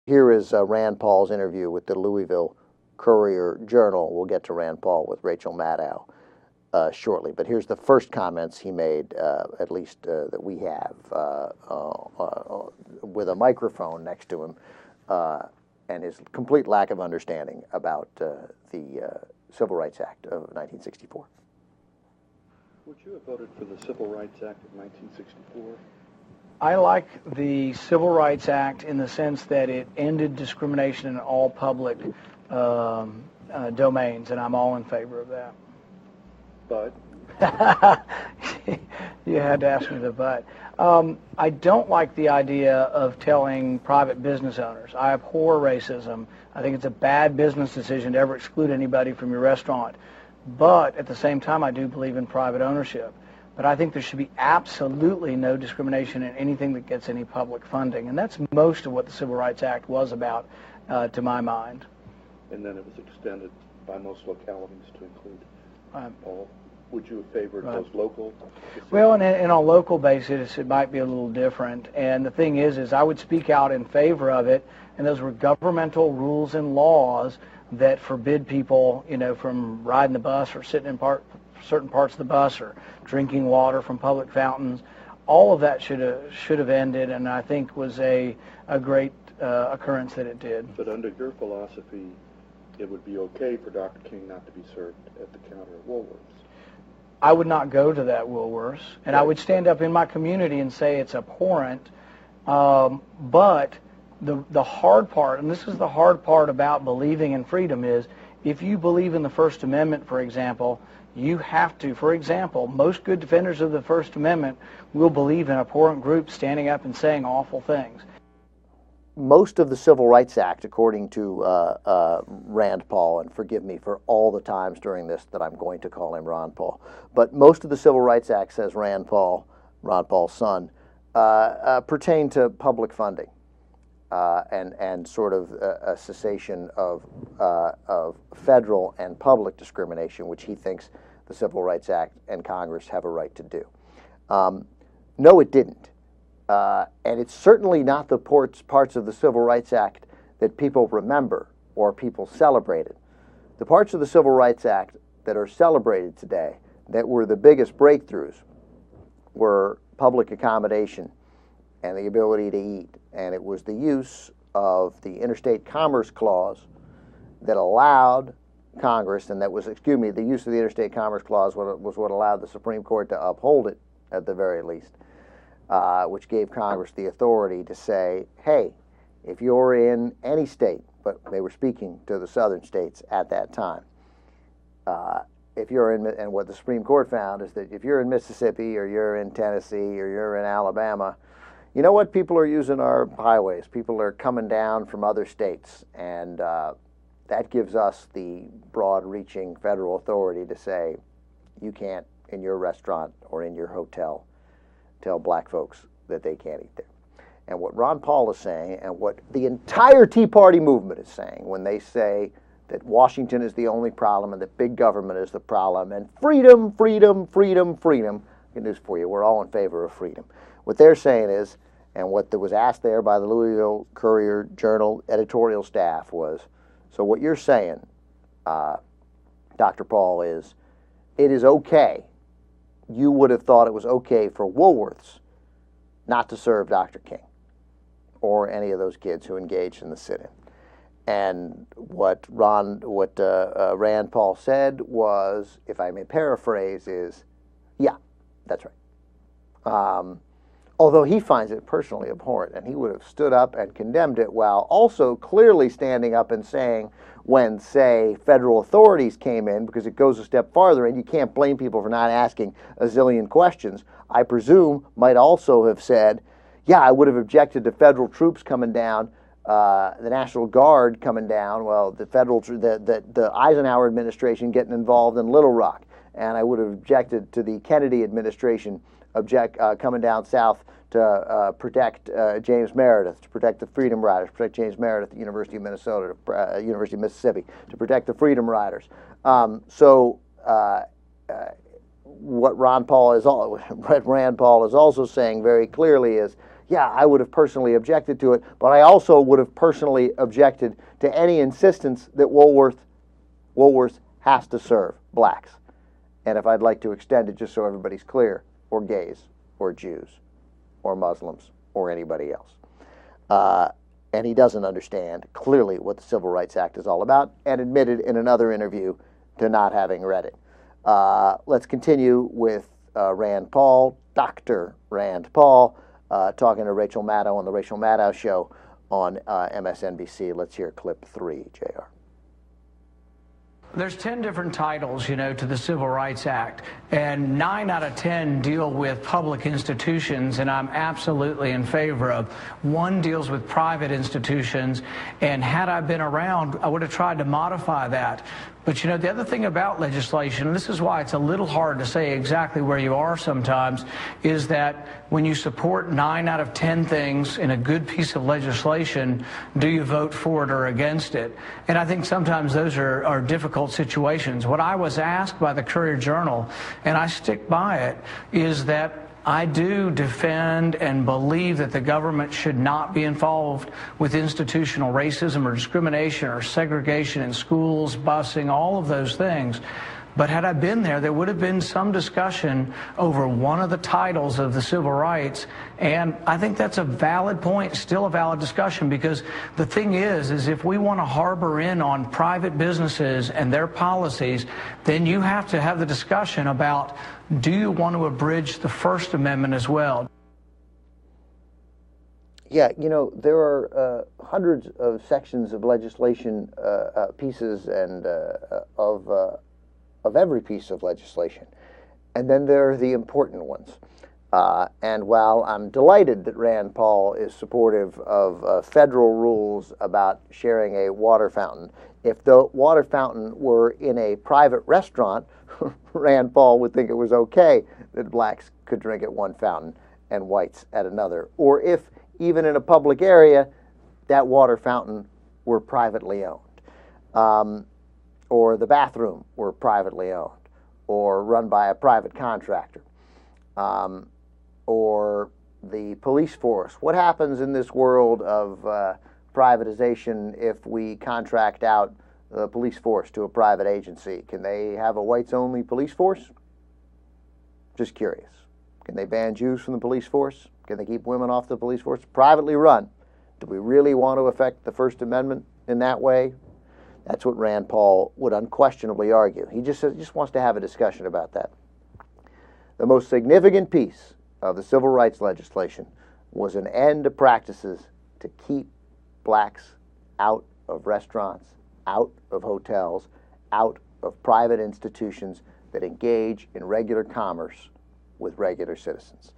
Here is Rand Paul's interview with the Louisville Courier-Journal. We'll get to Rand Paul with Rachel Maddow shortly, but here's the first comments he made, at least that we have, with a microphone next to him, and his complete lack of understanding about the Civil Rights Act of 1964. Would you have voted for the Civil Rights Act of 1964? I like the Civil Rights Act in the sense that it ended discrimination in all public domains, and I'm all in favor of that. But? You had to ask me the but. I don't like the idea of telling private business owners. I abhor racism. I think it's a bad business decision to ever exclude anybody from your restaurant. But at the same time, I do believe in private ownership. But I think there should be absolutely no discrimination in anything that gets any public funding. And that's most of what the Civil Rights Act was about, to my mind. And then it was extended by most localities to include all. Would you have favored those local decisions? Well, in a local basis, it might be a little different. And the thing is I would speak out in favor of it, and those were governmental rules and laws that forbid people, from riding the bus or sitting in certain parts of the bus or drinking water from public fountains. All of that should have ended, and I think was a great occurrence that it did. But under your philosophy, it would be okay for Dr. King not to be served at the counter at Woolworths. I would not go to that Woolworths, and I would stand up in my community and say it's abhorrent. But the hard part, and this is the hard part about believing in freedom, is if you believe in the First Amendment, for example, you have to, for example, most good defenders of the First Amendment will believe in abhorrent groups standing up and saying awful things. Most of the Civil Rights Act, according to Rand Paul, and forgive me for all the times during this that I'm going to call him Ron Paul, but most of the Civil Rights Act, says Rand Paul, Ron Paul's son, pertain to public funding and sort of a cessation of federal and public discrimination, which he thinks the Civil Rights Act and Congress have a right to do. No, it didn't. And it's certainly not the parts of the Civil Rights Act that people remember or people celebrated. The parts of the Civil Rights Act that are celebrated today, that were the biggest breakthroughs, were public accommodation and the ability to eat. And it was the use of the Interstate Commerce Clause that allowed Congress, and that was, the use of the Interstate Commerce Clause was what allowed the Supreme Court to uphold it at the very least. Which gave Congress the authority to say, hey, if you're in any state, but they were speaking to the southern states at that time, if you're in, and what the Supreme Court found is that if you're in Mississippi or you're in Tennessee or you're in Alabama, you know what? People are using our highways. People are coming down from other states, and that gives us the broad-reaching federal authority to say, you can't, in your restaurant or in your hotel, tell black folks that they can't eat there. And what Ron Paul is saying, and what the entire Tea Party movement is saying when they say that Washington is the only problem and that big government is the problem, and freedom, freedom, freedom, freedom. Good news for you, we're all in favor of freedom. What they're saying is, and what was asked there by the Louisville Courier-Journal editorial staff was, so what you're saying, Dr. Paul, is it is okay. You would have thought it was okay for Woolworths not to serve Dr. King or any of those kids who engaged in the sit-in. And what Rand Paul said was, if I may paraphrase, is, yeah, that's right. Although he finds it personally abhorrent, and he would have stood up and condemned it while also clearly standing up and saying, when, say, federal authorities came in, because it goes a step farther, and you can't blame people for not asking a zillion questions, I presume might also have said, yeah, I would have objected to federal troops coming down, the National Guard coming down, well, the Eisenhower administration getting involved in Little Rock, and I would have objected to the Kennedy administration coming down south to protect James Meredith, to protect the Freedom Riders, protect James Meredith at the University of Minnesota, University of Mississippi, to protect the Freedom Riders. what Rand Paul is also saying very clearly is, yeah, I would have personally objected to it, but I also would have personally objected to any insistence that Woolworths has to serve blacks. And if I'd like to extend it, just so everybody's clear, or gays, or Jews, or Muslims, or anybody else. And he doesn't understand clearly what the Civil Rights Act is all about, and admitted in another interview to not having read it. Let's continue with Rand Paul, Dr. Rand Paul, talking to Rachel Maddow on the Rachel Maddow Show on MSNBC. Let's hear clip 3, JR. There's 10 different titles, to the Civil Rights Act, and 9 out of 10 deal with public institutions, and I'm absolutely in favor of. 1 deals with private institutions, and had I been around, I would have tried to modify that. But the other thing about legislation, and this is why it's a little hard to say exactly where you are sometimes, is that when you support 9 out of 10 things in a good piece of legislation, do you vote for it or against it? And I think sometimes those are difficult situations. What I was asked by the Courier-Journal, and I stick by it, is that I do defend and believe that the government should not be involved with institutional racism or discrimination or segregation in schools, busing, all of those things. But had I been there would have been some discussion over one of the titles of the civil rights, and I think that's a valid point, still a valid discussion, because the thing is if we want to harbor in on private businesses and their policies, then you have to have the discussion about, do you want to abridge the First Amendment as well? Yeah, there are hundreds of sections of legislation, pieces, and of every piece of legislation. And then there are the important ones. And while I'm delighted that Rand Paul is supportive of federal rules about sharing a water fountain, if the water fountain were in a private restaurant, Rand Paul would think it was okay that blacks could drink at one fountain and whites at another. Or if, even in a public area, that water fountain were privately owned. Or the bathroom were privately owned, or run by a private contractor, or the police force. What happens in this world of privatization if we contract out the police force to a private agency? Can they have a whites-only police force? Just curious. Can they ban Jews from the police force? Can they keep women off the police force? Privately run. Do we really want to affect the First Amendment in that way? That's what Rand Paul would unquestionably argue. He just wants to have a discussion about that. The most significant piece of the civil rights legislation was an end to practices to keep blacks out of restaurants, out of hotels, out of private institutions that engage in regular commerce with regular citizens.